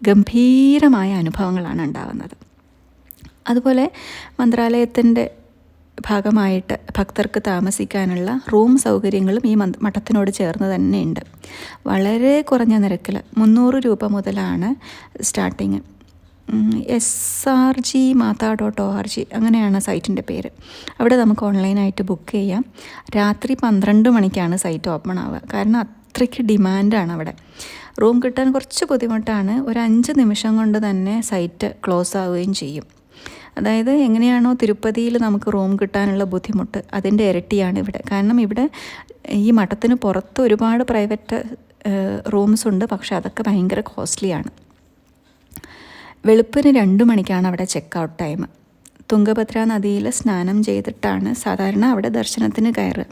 ഗംഭീരമായ അനുഭവങ്ങളാണ് ഉണ്ടാകുന്നത്. അതുപോലെ മന്ത്രാലയത്തിൻ്റെ ഭാഗമായിട്ട് ഭക്തർക്ക് താമസിക്കാനുള്ള റൂം സൗകര്യങ്ങളും ഈ മഠത്തിനോട് ചേർന്ന് തന്നെ ഉണ്ട്. വളരെ കുറഞ്ഞ നിരക്കിൽ 300 രൂപ മുതലാണ് സ്റ്റാർട്ടിങ്. SRG-Mata.org അങ്ങനെയാണ് സൈറ്റിൻ്റെ പേര്. അവിടെ നമുക്ക് ഓൺലൈനായിട്ട് ബുക്ക് ചെയ്യാം. രാത്രി 12 മണിക്കാണ് സൈറ്റ് ഓപ്പൺ ആവുക. കാരണം അത്രയ്ക്ക് ഡിമാൻഡാണ് അവിടെ. റൂം കിട്ടാൻ കുറച്ച് ബുദ്ധിമുട്ടാണ്. ഒരു 5 നിമിഷം കൊണ്ട് തന്നെ സൈറ്റ് ക്ലോസ് ആവുകയും ചെയ്യും. അതായത് എങ്ങനെയാണോ തിരുപ്പതിയിൽ നമുക്ക് റൂം കിട്ടാനുള്ള ബുദ്ധിമുട്ട്, അതിൻ്റെ ഇരട്ടിയാണ് ഇവിടെ. കാരണം ഇവിടെ ഈ മഠത്തിന് പുറത്ത് ഒരുപാട് പ്രൈവറ്റ് റൂംസ് ഉണ്ട്, പക്ഷെ അതൊക്കെ ഭയങ്കര കോസ്റ്റ്ലിയാണ്. വെളുപ്പിന് 2 മണിക്കാണ് അവിടെ ചെക്ക് ഔട്ട് ടൈം. തുംഗഭദ്ര നദിയിൽ സ്നാനം ചെയ്തിട്ടാണ് സാധാരണ അവിടെ ദർശനത്തിന് കയറുക.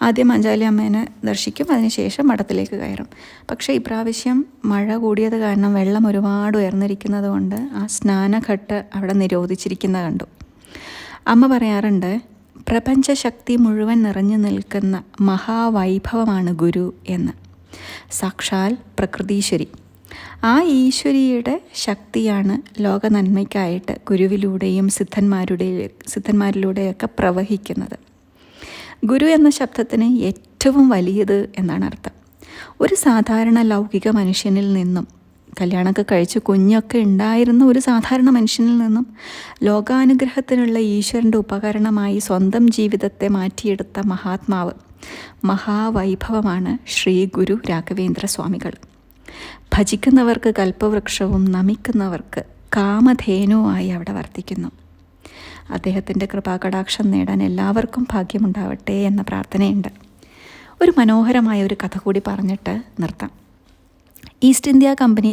ആദ്യം അഞ്ചാലി അമ്മേനെ ദർശിക്കും, അതിനുശേഷം മഠത്തിലേക്ക് കയറും. പക്ഷേ ഇപ്രാവശ്യം മഴ കൂടിയത് കാരണം വെള്ളം ഒരുപാട് ഉയർന്നിരിക്കുന്നത് കൊണ്ട് ആ സ്നാനഘട്ട് അവിടെ നിരോധിച്ചിരിക്കുന്നത് കണ്ടു. അമ്മ പറയാറുണ്ട്, പ്രപഞ്ചശക്തി മുഴുവൻ നിറഞ്ഞു നിൽക്കുന്ന മഹാവൈഭവമാണ് ഗുരു എന്ന്. സാക്ഷാൽ പ്രകൃതീശ്വരി. ആ ഈശ്വരിയുടെ ശക്തിയാണ് ലോക നന്മയ്ക്കായിട്ട് ഗുരുവിലൂടെയും സിദ്ധന്മാരിലൂടെയൊക്കെ പ്രവഹിക്കുന്നത്. ഗുരു എന്ന ശബ്ദത്തിന് ഏറ്റവും വലിയത് എന്നാണ് അർത്ഥം. ഒരു സാധാരണ ലൗകിക മനുഷ്യനിൽ നിന്നും, കല്യാണമൊക്കെ കഴിച്ച് കുഞ്ഞൊക്കെ ഉണ്ടായിരുന്ന ഒരു സാധാരണ മനുഷ്യനിൽ നിന്നും ലോകാനുഗ്രഹത്തിനുള്ള ഈശ്വരൻ്റെ ഉപകരണമായി സ്വന്തം ജീവിതത്തെ മാറ്റിയെടുത്ത മഹാത്മാവ്, മഹാവൈഭവമാണ് ശ്രീ ഗുരു രാഘവേന്ദ്ര സ്വാമികൾ. ഭജിക്കുന്നവർക്ക് കൽപ്പവൃക്ഷവും നമിക്കുന്നവർക്ക് കാമധേനുവായി അവിടെ വർത്തിക്കുന്നു. അദ്ദേഹത്തിൻ്റെ കൃപാകടാക്ഷം നേടാൻ എല്ലാവർക്കും ഭാഗ്യമുണ്ടാവട്ടെ എന്ന പ്രാർത്ഥനയുണ്ട്. ഒരു മനോഹരമായ ഒരു കഥ കൂടി പറഞ്ഞിട്ട് നിർത്താം. ഈസ്റ്റ് ഇന്ത്യ കമ്പനി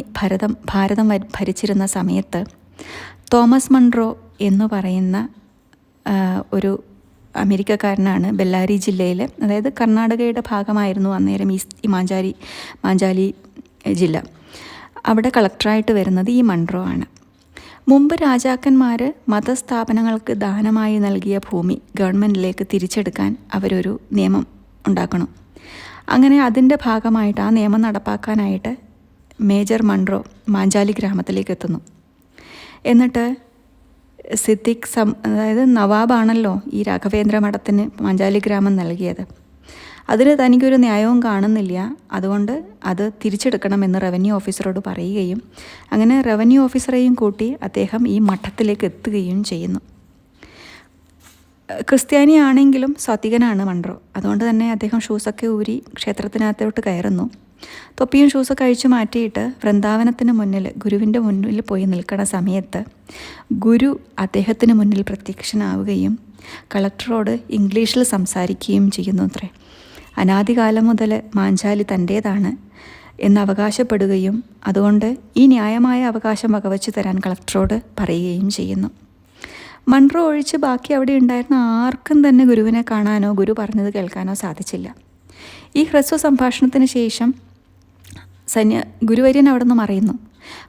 ഭാരതം ഭരിച്ചിരുന്ന സമയത്ത് തോമസ് മൺറോ എന്ന് പറയുന്ന ഒരു അമേരിക്കക്കാരനാണ് ബെല്ലാരി ജില്ലയിൽ, അതായത് കർണാടകയുടെ ഭാഗമായിരുന്നു അന്നേരം ഈ മാഞ്ചാലി ജില്ല. അവിടെ കളക്ടറായിട്ട് വരുന്നത് ഈ മൺറോ ആണ്. മുമ്പ് രാജാക്കന്മാർ മതസ്ഥാപനങ്ങൾക്ക് ദാനമായി നൽകിയ ഭൂമി ഗവൺമെൻറ്റിലേക്ക് തിരിച്ചെടുക്കാൻ അവരൊരു നിയമം ഉണ്ടാക്കണം. അങ്ങനെ അതിൻ്റെ ഭാഗമായിട്ട് ആ നിയമം നടപ്പാക്കാനായിട്ട് മേജർ മൺറോ മാഞ്ചാലി ഗ്രാമത്തിലേക്ക് എത്തുന്നു. എന്നിട്ട് അതായത് നവാബാണല്ലോ ഈ രാഘവേന്ദ്ര മഠത്തിന് മാഞ്ചാലി ഗ്രാമം നൽകിയത്. അതിന് തനിക്കൊരു ന്യായവും കാണുന്നില്ല. അതുകൊണ്ട് അത് തിരിച്ചെടുക്കണമെന്ന് റവന്യൂ ഓഫീസറോട് പറയുകയും അങ്ങനെ റവന്യൂ ഓഫീസറെയും കൂട്ടി അദ്ദേഹം ഈ മഠത്തിലേക്ക് എത്തുകയും ചെയ്യുന്നു. ക്രിസ്ത്യാനിയാണെങ്കിലും സാത്വികനാണ് മൺറോ. അതുകൊണ്ട് തന്നെ അദ്ദേഹം ഷൂസൊക്കെ ഊരി ക്ഷേത്രത്തിനകത്തോട്ട് കയറുന്നു. തൊപ്പിയും ഷൂസൊക്കെ അഴിച്ചു മാറ്റിയിട്ട് വൃന്ദാവനത്തിന് മുന്നിൽ, ഗുരുവിൻ്റെ മുന്നിൽ പോയി നിൽക്കുന്ന സമയത്ത് ഗുരു അദ്ദേഹത്തിന് മുന്നിൽ പ്രത്യക്ഷനാവുകയും കളക്ടറോട് ഇംഗ്ലീഷിൽ സംസാരിക്കുകയും ചെയ്യുന്നു അത്രേ. അനാദികാലം മുതൽ മാഞ്ചാലി തൻ്റേതാണ് എന്ന് അവകാശപ്പെടുകയും അതുകൊണ്ട് ഈ ന്യായമായ അവകാശം വകവച്ചു തരാൻ കളക്ടറോട് പറയുകയും ചെയ്യുന്നു. മൺറോ ഒഴിച്ച് ബാക്കി അവിടെ ഉണ്ടായിരുന്ന ആർക്കും തന്നെ ഗുരുവിനെ കാണാനോ ഗുരു പറഞ്ഞത് കേൾക്കാനോ സാധിച്ചില്ല. ഈ ഹ്രസ്വ സംഭാഷണത്തിന് ശേഷം ഗുരുവര്യൻ അവിടെ നിന്ന് മറയുന്നു.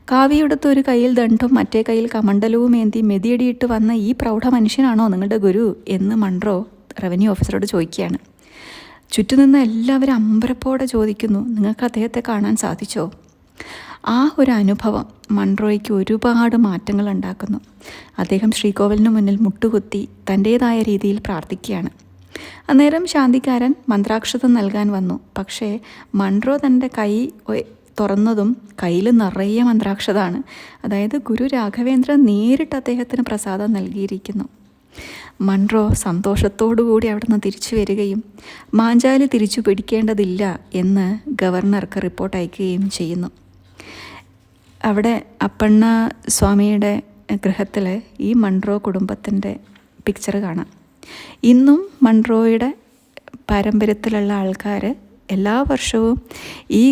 കാവിയെടുത്ത് ഒരു കയ്യിൽ ദണ്ഡും മറ്റേ കയ്യിൽ കമണ്ഡലവും ഏന്തി മെതിയടിയിട്ട് വന്ന ഈ പ്രൗഢ മനുഷ്യനാണോ നിങ്ങളുടെ ഗുരു എന്ന് മൺറോ റവന്യൂ ഓഫീസറോട് ചോദിക്കുകയാണ്. ചുറ്റുനിന്ന് എല്ലാവരും അമ്പരപ്പോടെ ചോദിക്കുന്നു, നിങ്ങൾക്ക് അദ്ദേഹത്തെ കാണാൻ സാധിച്ചോ? ആ ഒരു അനുഭവം മൺറോയ്ക്ക് ഒരുപാട് മാറ്റങ്ങൾ ഉണ്ടാക്കുന്നു. അദ്ദേഹം ശ്രീകോവിലിന് മുന്നിൽ മുട്ടുകുത്തി തൻ്റേതായ രീതിയിൽ പ്രാർത്ഥിക്കുകയാണ്. അന്നേരം ശാന്തിക്കാരൻ മന്ത്രാക്ഷതം നൽകാൻ വന്നു. പക്ഷേ മൺറോ തൻ്റെ കൈ തുറന്നതും കയ്യിൽ നിറയെ മന്ത്രാക്ഷതാണ്. അതായത് ഗുരു രാഘവേന്ദ്രൻ നേരിട്ട് അദ്ദേഹത്തിന് പ്രസാദം നൽകിയിരിക്കുന്നു. മൺറോ സന്തോഷത്തോടുകൂടി അവിടെ നിന്ന് തിരിച്ചു വരികയും മാഞ്ചാലി തിരിച്ചു പിടിക്കേണ്ടതില്ല എന്ന് ഗവർണർക്ക് റിപ്പോർട്ട് അയക്കുകയും ചെയ്യുന്നു. അവിടെ അപ്പണ്ണ സ്വാമിയുടെ ഗൃഹത്തിൽ ഈ മൺറോ കുടുംബത്തിൻ്റെ പിക്ചർ കാണാം. ഇന്നും മൺറോയുടെ പാരമ്പര്യത്തിലുള്ള ആൾക്കാർ എല്ലാ വർഷവും ഈ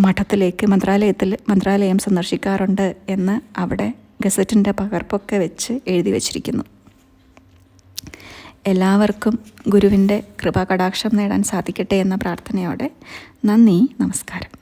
മഠത്തിലേക്ക് മന്ത്രാലയം സന്ദർശിക്കാറുണ്ട് എന്ന് അവിടെ ഗസറ്റിൻ്റെ പകർപ്പൊക്കെ വെച്ച് എഴുതി വച്ചിരിക്കുന്നു. എല്ലാവർക്കും ഗുരുവിൻ്റെ കൃപാകടാക്ഷം നേടാൻ സാധിക്കട്ടെ എന്ന പ്രാർത്ഥനയോടെ നന്ദി, നമസ്കാരം.